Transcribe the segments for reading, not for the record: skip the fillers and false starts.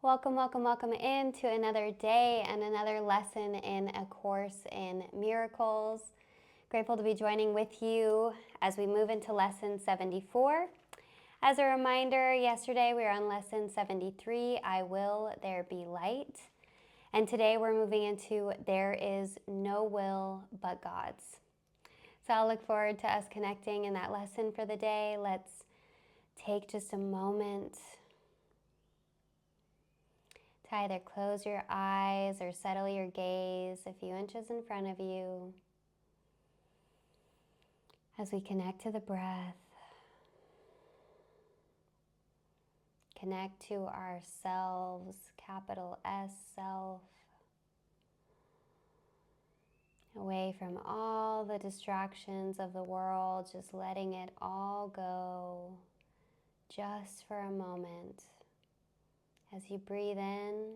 Welcome, welcome, welcome into another day and another lesson in A Course in Miracles. Grateful to be joining with you as we move into lesson 74. As a reminder, yesterday we were on lesson 73, I Will There Be Light. And today we're moving into There Is No Will But God's. So I'll look forward to us connecting in that lesson for the day. Let's take just a moment to either close your eyes or settle your gaze a few inches in front of you as we connect to the breath, connect to ourselves, capital S, self, away from all the distractions of the world, just letting it all go just for a moment. As you breathe in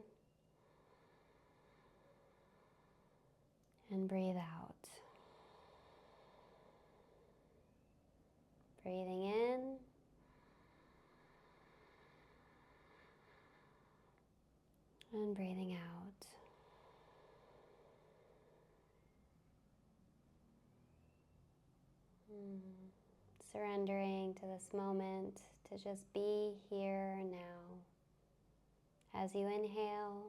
and breathe out. Breathing in and breathing out. Surrendering to this moment to just be here now. As you inhale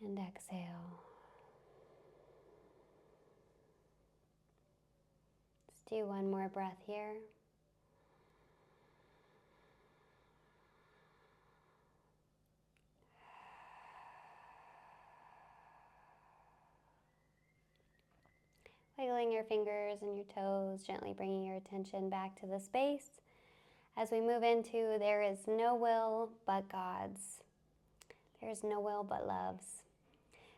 and exhale. Let's do one more breath here. Wiggling your fingers and your toes, gently bringing your attention back to the space as we move into there is no will but God's. There is no will but love's.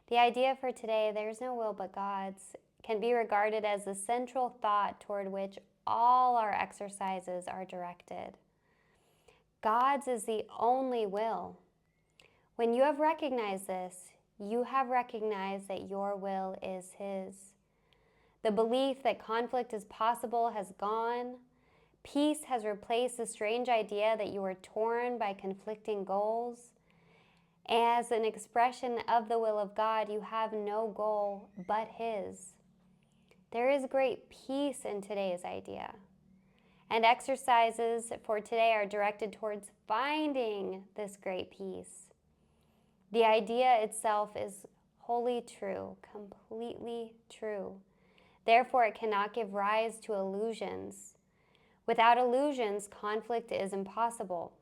The idea for today, there's no will but God's, can be regarded as the central thought toward which all our exercises are directed. God's is the only will. When you have recognized this, you have recognized that your will is His. The belief that conflict is possible has gone. Peace has replaced the strange idea that you are torn by conflicting goals. As an expression of the will of God, you have no goal but His. There is great peace in today's idea. And exercises for today are directed towards finding this great peace. The idea itself is wholly true, completely true. Therefore, it cannot give rise to illusions. Without illusions, conflict is impossible.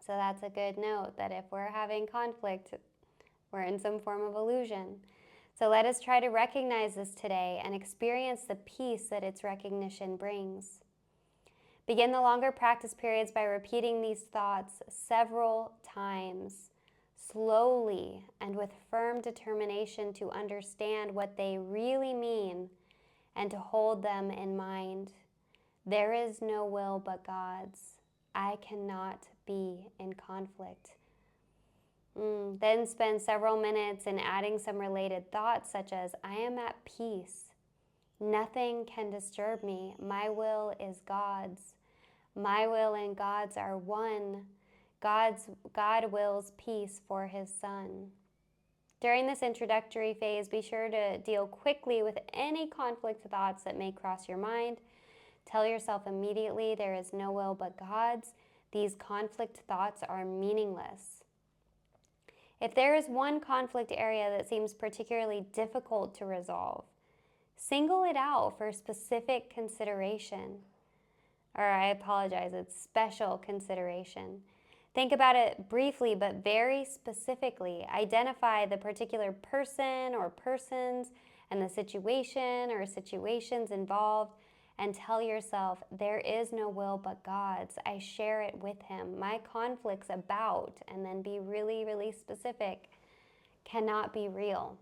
So that's a good note, that if we're having conflict, we're in some form of illusion. So let us try to recognize this today and experience the peace that its recognition brings. Begin the longer practice periods by repeating these thoughts several times, slowly and with firm determination to understand what they really mean and to hold them in mind. There is no will but God's. I cannot be in conflict. Then spend several minutes in adding some related thoughts such as, I am at peace. Nothing can disturb me. My will is God's. My will and God's are one. God wills peace for His Son. During this introductory phase, be sure to deal quickly with any conflict thoughts that may cross your mind. Tell yourself immediately, there is no will but God's. These conflict thoughts are meaningless. If there is one conflict area that seems particularly difficult to resolve, single it out for specific consideration. It's special consideration. Think about it briefly but very specifically. Identify the particular person or persons and the situation or situations involved, and tell yourself, there is no will but God's. I share it with Him. My conflicts about, and then be really, really specific, cannot be real.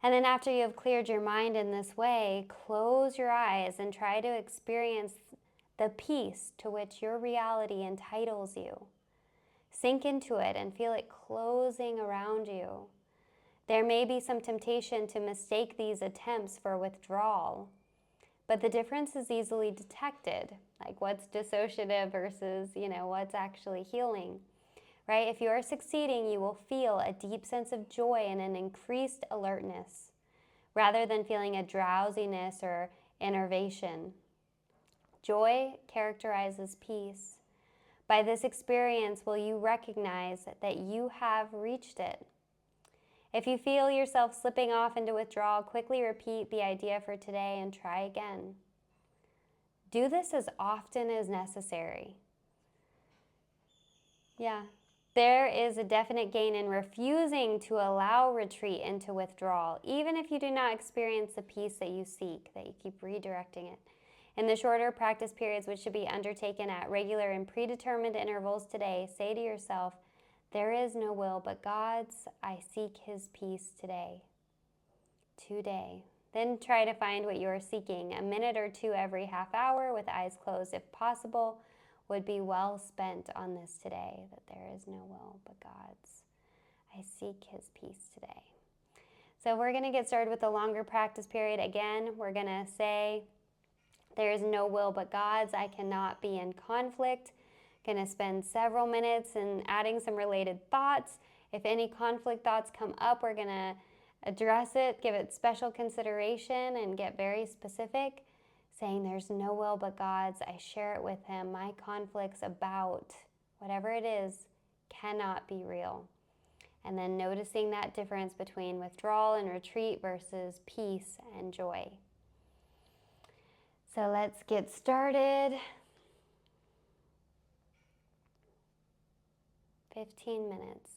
And then after you have cleared your mind in this way, close your eyes and try to experience the peace to which your reality entitles you. Sink into it and feel it closing around you. There may be some temptation to mistake these attempts for withdrawal, but the difference is easily detected. Like what's dissociative versus, what's actually healing, right? If you are succeeding, you will feel a deep sense of joy and an increased alertness rather than feeling a drowsiness or enervation. Joy characterizes peace. By this experience, will you recognize that you have reached it? If you feel yourself slipping off into withdrawal, quickly repeat the idea for today and try again. Do this as often as necessary. Yeah, there is a definite gain in refusing to allow retreat into withdrawal, even if you do not experience the peace that you seek, that you keep redirecting it. In the shorter practice periods, which should be undertaken at regular and predetermined intervals today, say to yourself, there is no will but God's. I seek His peace today. Today. Then try to find what you are seeking. A minute or two every half hour with eyes closed, if possible, would be well spent on this today, that there is no will but God's. I seek His peace today. So we're going to get started with the longer practice period. Again, we're going to say, there is no will but God's. I cannot be in conflict. Going to spend several minutes in adding some related thoughts. If any conflict thoughts come up, we're going to address it, give it special consideration, and get very specific, saying there's no will but God's. I share it with Him. My conflicts about whatever it is cannot be real. And then noticing that difference between withdrawal and retreat versus peace and joy. So let's get started. 15 minutes.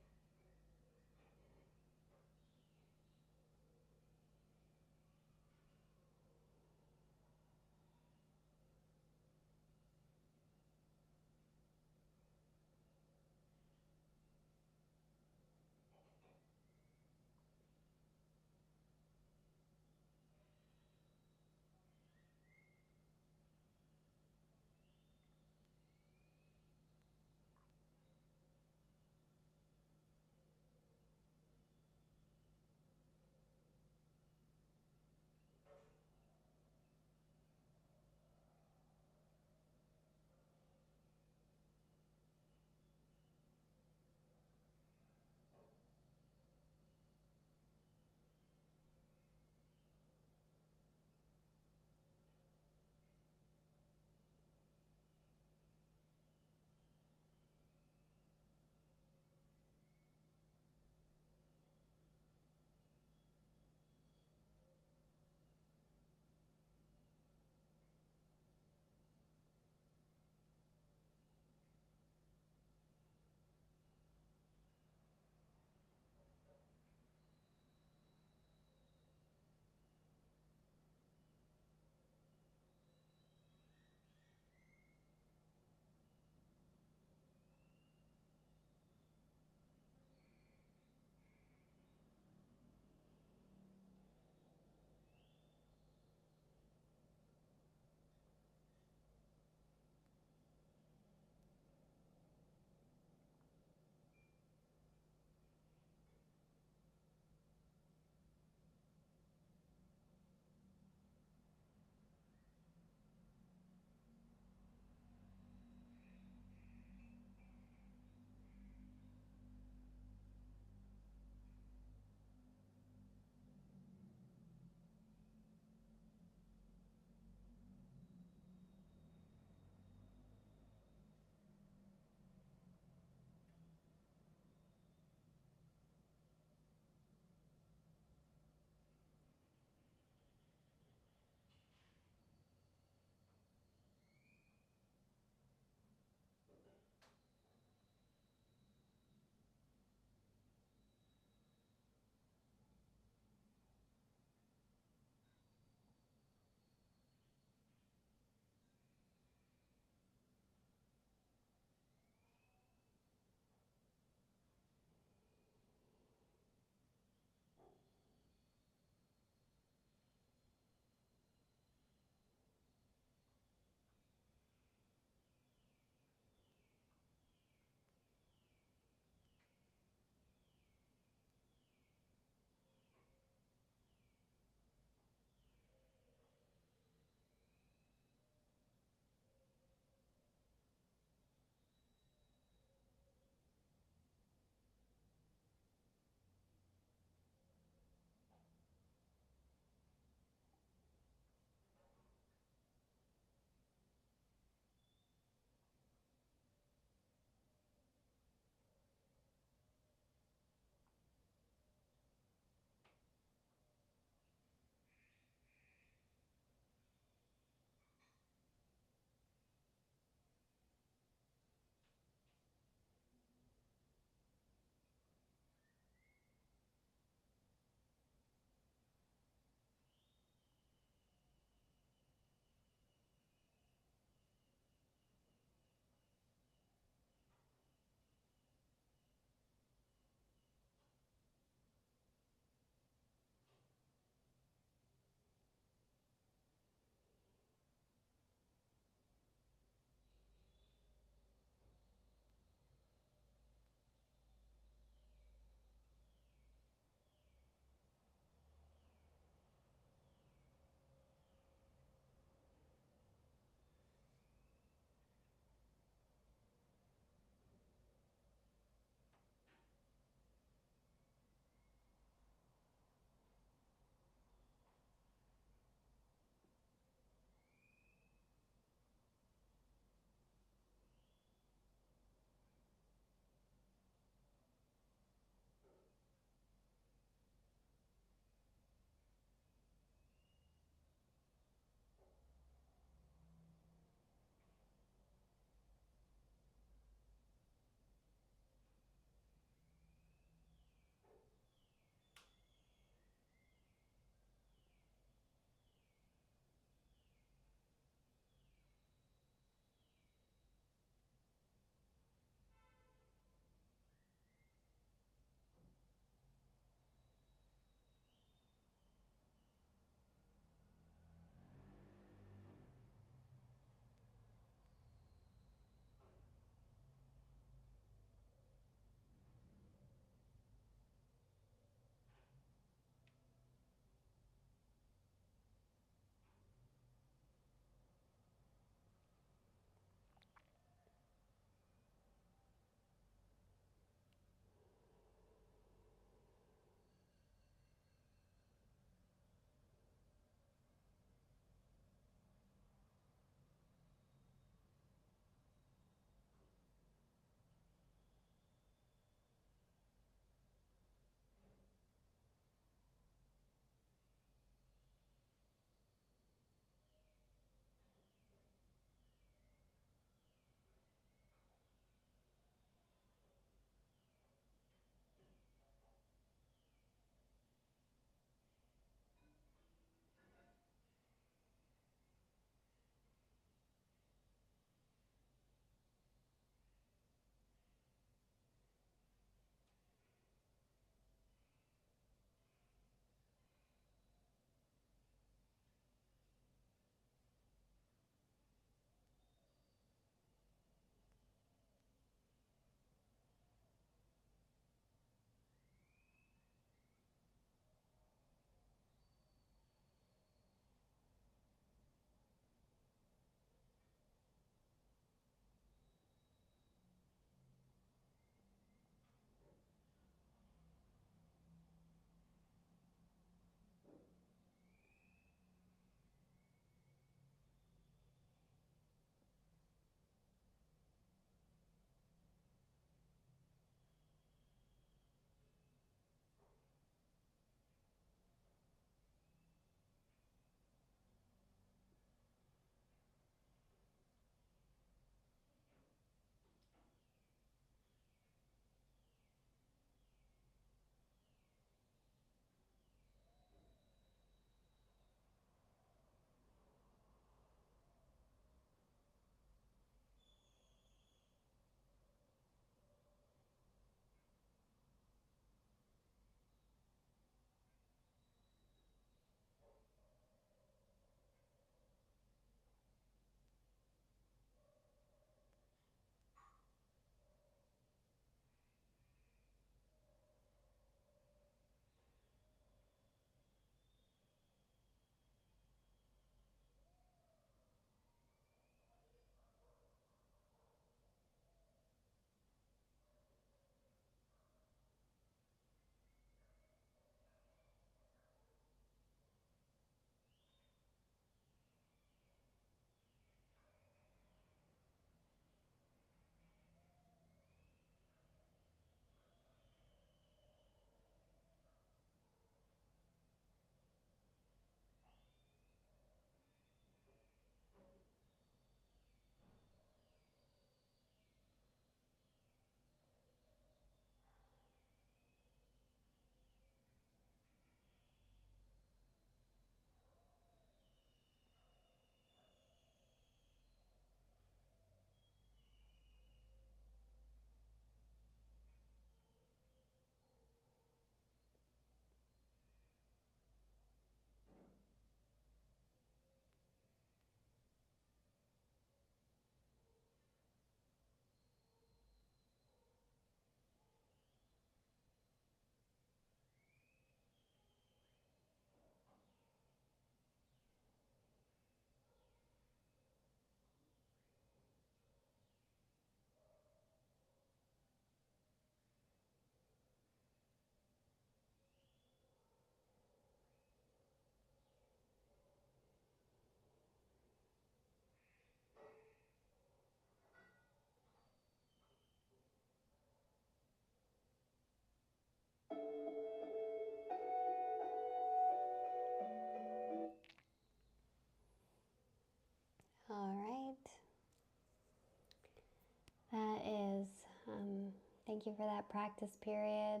you for that practice period,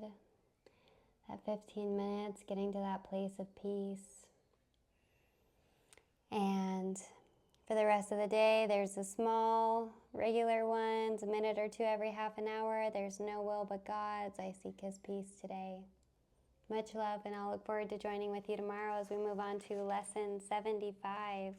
that 15 minutes, getting to that place of peace. And for the rest of the day, there's the small, regular ones, a minute or two every half an hour. There's no will but God's. I seek His peace today. Much love, and I'll look forward to joining with you tomorrow as we move on to lesson 75.